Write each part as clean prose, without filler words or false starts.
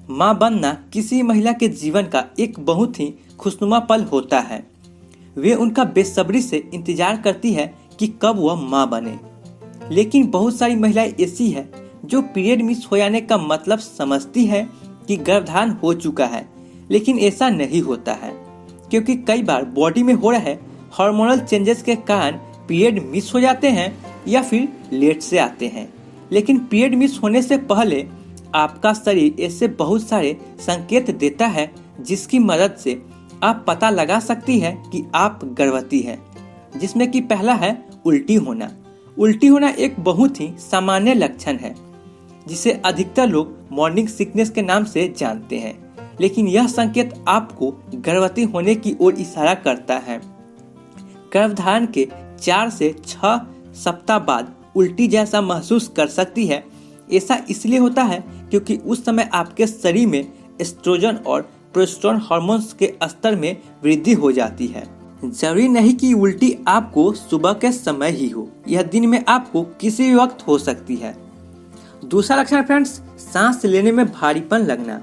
माँ बनना किसी महिला के जीवन का एक बहुत ही खुशनुमा पल होता है। वे उनका बेसब्री से इंतजार करती है कि कब वह माँ बने। लेकिन बहुत सारी महिलाएं ऐसी है जो पीरियड मिस हो जाने का मतलब समझती है कि गर्भधारण हो चुका है, लेकिन ऐसा नहीं होता है क्योंकि कई बार बॉडी में हो रहे हार्मोनल चेंजेस के कारण पीरियड मिस हो जाते हैं या फिर लेट से आते हैं। लेकिन पीरियड मिस होने से पहले आपका शरीर ऐसे बहुत सारे संकेत देता है जिसकी मदद से आप पता लगा सकती है कि आप गर्भवती है, जिसमें कि पहला है उल्टी होना। उल्टी होना एक बहुत ही सामान्य लक्षण है जिसे अधिकतर लोग मॉर्निंग सिकनेस के नाम से जानते हैं, लेकिन यह संकेत आपको गर्भवती होने की ओर इशारा करता है। गर्भधारण के 4 से 6 सप्ताह बाद उल्टी जैसा महसूस कर सकती है। ऐसा इसलिए होता है क्योंकि उस समय आपके शरीर में एस्ट्रोजन और प्रोजेस्टेरोन हार्मोन्स के स्तर में वृद्धि हो जाती है। जरूरी नहीं कि उल्टी आपको सुबह के समय ही हो, यह दिन में आपको किसी भी वक्त हो सकती है। दूसरा लक्षण फ्रेंड्स, सांस लेने में भारीपन लगना।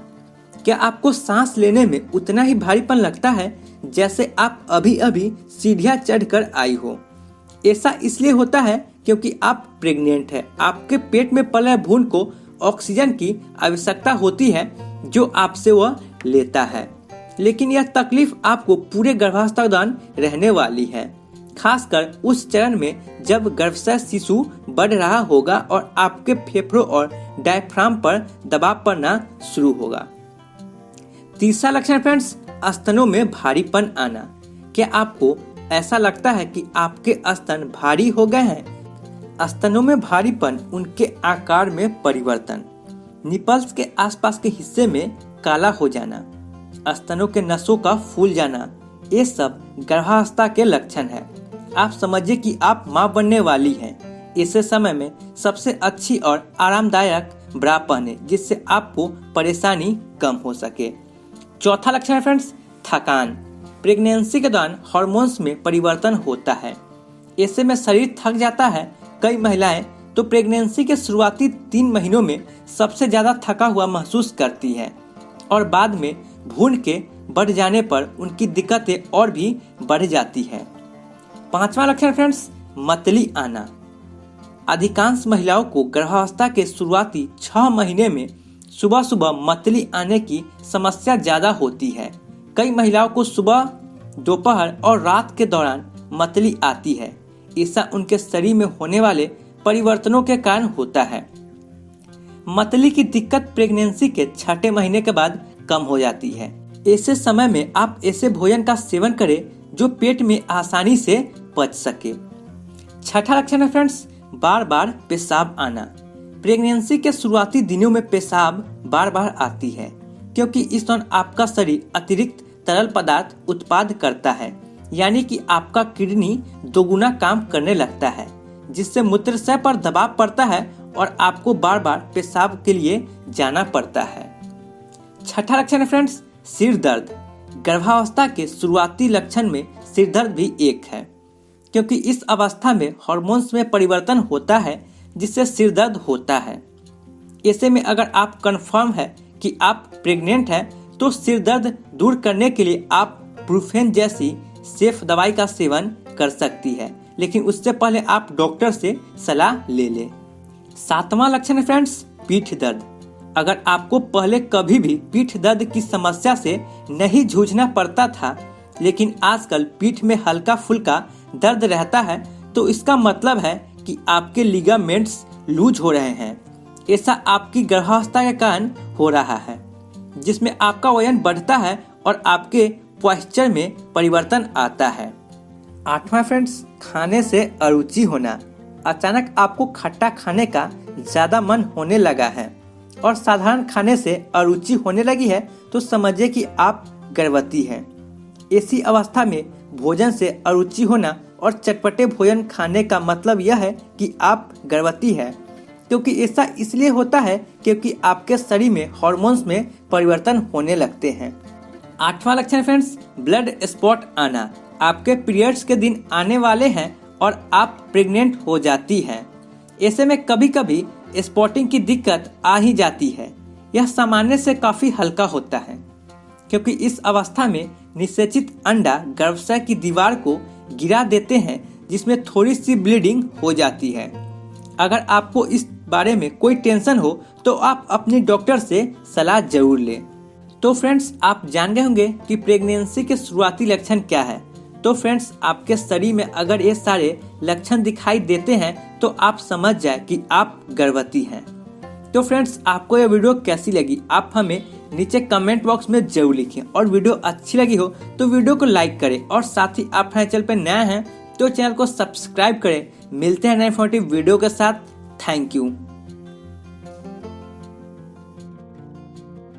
क्या आपको सांस लेने में उतना ही भारीपन लगता है जैसे आप अभी अभी सीढ़ियां चढ़कर आई हो? ऐसा इसलिए होता है क्योंकि आप प्रेग्नेंट है। आपके पेट में पले भ्रूण को ऑक्सीजन की आवश्यकता होती है जो आपसे वह लेता है, लेकिन यह तकलीफ आपको पूरे गर्भावस्था दौरान रहने वाली है, खासकर उस चरण में जब गर्भाशय शिशु बढ़ रहा होगा और आपके फेफड़ों और डायफ्राम पर दबाव पड़ना शुरू होगा। तीसरा लक्षण फ्रेंड्स, स्तनों में भारीपन आना। क्या आपको ऐसा लगता है कि आपके स्तन भारी हो गए हैं? स्तनों में भारीपन, उनके आकार में परिवर्तन, निपल्स के आसपास के हिस्से में काला हो जाना, स्तनों के नसों का फूल जाना, ये सब गर्भावस्था के लक्षण है। आप समझिए कि आप माँ बनने वाली हैं। ऐसे समय में सबसे अच्छी और आरामदायक ब्रा पहने जिससे आपको परेशानी कम हो सके। चौथा लक्षण है फ्रेंड्स, थकान। प्रेगनेंसी के दौरान हार्मोन्स में परिवर्तन होता है, ऐसे में शरीर थक जाता है। कई महिलाएं तो प्रेगनेंसी के शुरुआती 3 महीनों में सबसे ज्यादा थका हुआ महसूस करती है और बाद में भ्रूण के बढ़ जाने पर उनकी दिक्कतें और भी बढ़ जाती है। पांचवा लक्षण फ्रेंड्स, मतली आना। अधिकांश महिलाओं को गर्भावस्था के शुरुआती 6 महीने में सुबह सुबह मतली आने की समस्या ज्यादा होती है। कई महिलाओं को सुबह, दोपहर और रात के दौरान मतली आती है। ऐसा उनके शरीर में होने वाले परिवर्तनों के कारण होता है। मतली की दिक्कत प्रेगनेंसी के 6ठे महीने के बाद कम हो जाती है। ऐसे समय में आप ऐसे भोजन का सेवन करें जो पेट में आसानी से पच सके। छठा लक्षण है फ्रेंड्स, बार बार पेशाब आना। प्रेगनेंसी के शुरुआती दिनों में पेशाब बार बार आती है क्योंकि इस दौरान आपका शरीर अतिरिक्त तरल पदार्थ उत्पाद करता है, यानी कि आपका किडनी दोगुना काम करने लगता है, जिससे मूत्राशय पर दबाव पड़ता है और आपको बार बार पेशाब के लिए जाना पड़ता है। छठा लक्षण है फ्रेंड्स, सिर दर्द। गर्भावस्था के शुरुआती लक्षण में सिर दर्द भी एक है क्योंकि इस अवस्था में हार्मोन्स में परिवर्तन होता है जिससे सिर दर्द होता है। ऐसे में अगर आप कंफर्म है कि आप प्रेग्नेंट हैं तो सिर दर्द दूर करने के लिए आप ब्रूफेन जैसी सेफ दवाई का सेवन कर सकती है, लेकिन उससे पहले आप डॉक्टर से सलाह ले लें। सातवां लक्षण है फ्रेंड्स, पीठ दर्द। अगर आपको पहले कभी भी पीठ दर्द की समस्या से नहीं जूझना पड़ता था, लेकिन आजकल पीठ में हल्का फुल्का दर्द रहता है, तो इसका मतलब है कि आपके लिगामेंट्स लूज हो रहे हैं। ऐसा आपकी गर्भावस्था के कारण हो रहा है, जिसमें आपका वजन बढ़ता है और आपके पोस्चर में परिवर्तन आता है। आठवां फ्रेंड्स, खाने से अरुचि होना। अचानक आपको खट्टा खाने का ज्यादा मन होने लगा है और साधारण खाने से अरुचि होने लगी है, तो समझिए कि आप गर्भवती हैं। ऐसी अवस्था में भोजन से अरुचि होना और चटपटे भोजन खाने का मतलब यह है कि आप गर्भवती हैं, क्योंकि ऐसा इसलिए होता है क्योंकि आपके शरीर में हार्मोन्स में परिवर्तन होने लगते हैं। आठवां लक्षण फ्रेंड्स, ब्लड स्पॉट आना। आपके पीरियड्स के दिन आने वाले हैं और आप प्रेग्नेंट हो जाती हैं। ऐसे में कभी कभी स्पॉटिंग की दिक्कत आ ही जाती है। यह सामान्य से काफी हल्का होता है, क्योंकि इस अवस्था में निषेचित अंडा गर्भाशय की दीवार को गिरा देते हैं, जिसमें थोड़ी सी ब्लीडिंग हो जाती है। अगर आपको इस बारे में कोई टेंशन हो तो आप अपने डॉक्टर से सलाह जरूर लें। तो फ्रेंड्स, आप जान गए होंगे कि प्रेगनेंसी के शुरुआती लक्षण क्या है। तो फ्रेंड्स, आपके शरीर में अगर ये सारे लक्षण दिखाई देते हैं तो आप समझ जाए कि आप गर्भवती हैं। तो फ्रेंड्स, आपको ये वीडियो कैसी लगी आप हमें नीचे कमेंट बॉक्स में जरूर लिखें, और वीडियो अच्छी लगी हो तो वीडियो को लाइक करें, और साथ ही आप चैनल पर नए हैं तो चैनल को सब्सक्राइब करें। मिलते हैं नए इंफॉर्मेटिव वीडियो के साथ। Thank you.